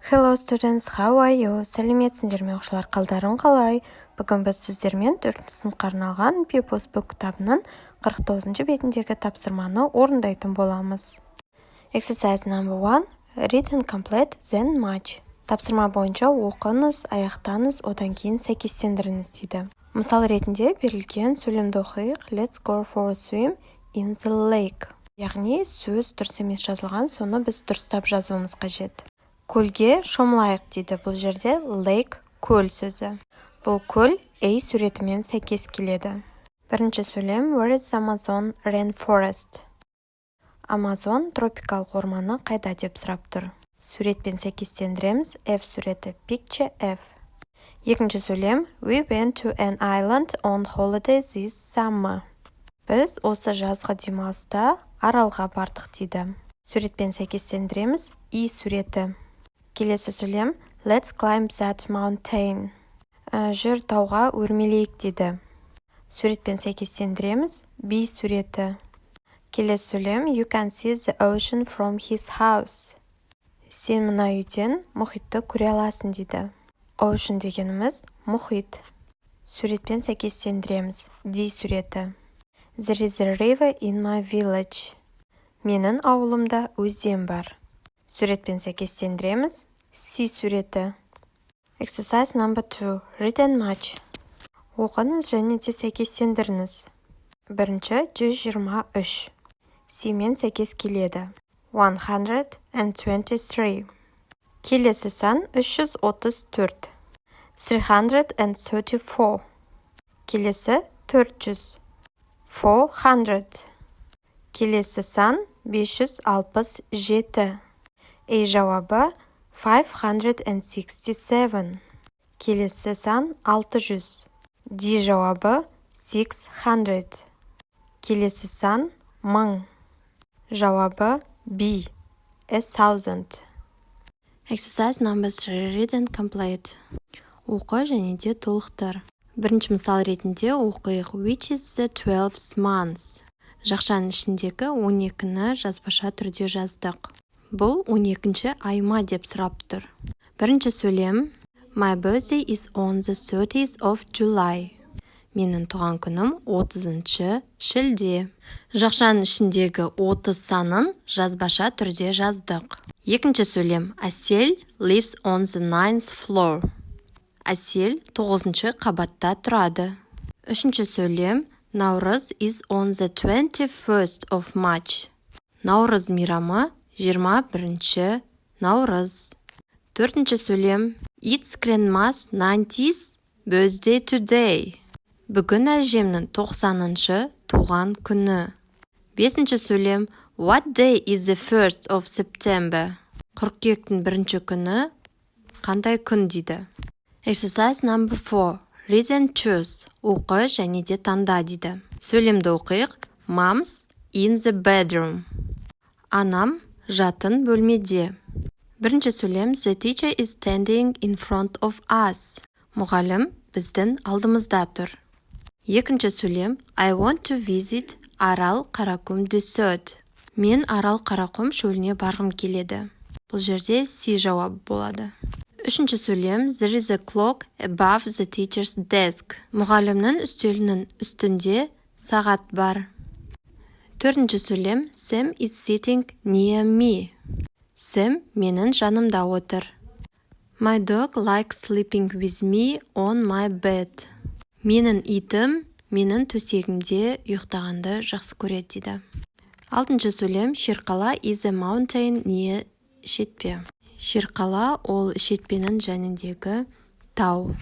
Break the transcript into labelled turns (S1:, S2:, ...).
S1: Hello students, how are you? Сәлеметсіңдер ме оқушылар, қалдарың қалай? Бүгін біз сіздермен 4 сыныпқа арналған People's Book кітабының 49 бетіндегі тапсырманы орындайтын боламыз. Exercise number 1. Read and complete, then match. Тапсырма бойынша оқыңыз, аяқтаңыз, одан кейін сәйкестендіріңіз дейді. Мысал ретінде берілген сөйлемді оқиық. Let's go for a swim in the lake. Яғни сөз дұрыс емес жазылған, соны біз дұрыстап жазуымыз қажет. Көлге шомылайық дейді. Бұл жерде lake көл сөзі. Бұл көл A суретімен сәйкес келеді. Бірінші сөйлем Where is Amazon rainforest? Амазон тропикалық орманы қайда деп сұрап тұр. Суретпен сәйкестендіреміз. F суреті. Picture F. Екінші сөйлем We went to an island on holiday this summer. Біз осы жазғы демалыста аралға бардық дейді. Суретпен сәйкестендіреміз. I суреті. Келесі сөйлем Let's climb that mountain. Жүр тауға өрмелейік дейді. Суретпен сәйкестендіреміз. B суреті. Келесі сөйлем You can see the ocean from his house. Сен мына үйден мұхитты көре аласың дейді. Ocean дегеніміз мұхит. Суретпен сәйкестендіреміз. D суреті. There is a river in my village. Менің ауылымда өзен бар. Суретпен сәйкестендіреміз. C суреті. Exercise number 2. Read and match. Оқыңыз және де сәйкестендіріңіз. Бірінші 123. C мен сәйкес келеді. 123. Келесі сан 334. 334. Келесі 400. 400. Келесі сан 567. A жауабы 567. Келесі сан 600. D жауабы 600. Келесі сан 1000. Жауабы B 1000. Exercise number 3. Read and complete. Оқы және де толықтыр. Бірінші мысал ретінде оқиық. Which is the 12th month? Жақшаның ішіндегі 12-ні жазбаша түрде жаздық. Бұл 12-ші айма деп сұрап тұр. Бірінші сөйлем My birthday is on the 30th of July. Менің туған күнім 30-шы шілде. Жақшаның ішіндегі 30 санын жазбаша түрде жаздық. Екінші сөйлем Әсел lives on the 9th floor. Әсел 9-шы қабатта тұрады. Үшінші сөйлем Наурыз is on the 21st of March. Наурыз мейрамы 21-ші Наурыз. Төртінші сөйлем It's grandma's 90th birthday today. Бүгін әжемнің 90-шы туған күні. Бесінші сөйлем What day is the 1st of September? Қыркүйектің бірінші күні қандай күн дейді. Exercise number 4. Read and choose. Оқы және де таңда дейді. Сөйлемді оқиық. Mom's in the bedroom. Анам жатын бөлмеде. Бірінші сөйлем The teacher is standing in front of us. Мұғалім біздің алдымызда тұр. Екінші сөйлем I want to visit Арал Қаракұм desert. Мен Арал Қарақұм шөліне барғым келеді. Бұл жерде C жауабы болады. Үшінші сөйлем There is a clock above the teacher's desk. Мұғалімнің үстелінің үстінде сағат бар. Төртінші сөйлем Sam is sitting near me. Sam менің жанымда отыр. My dog likes sleeping with me on my bed. Менің итім менің төсегімде ұйықтағанды жақсы көреді дейді. Алтыншы сөйлем Шерқала is a mountain near шетпе. Шерқала ол шетпенің жанындегі тау.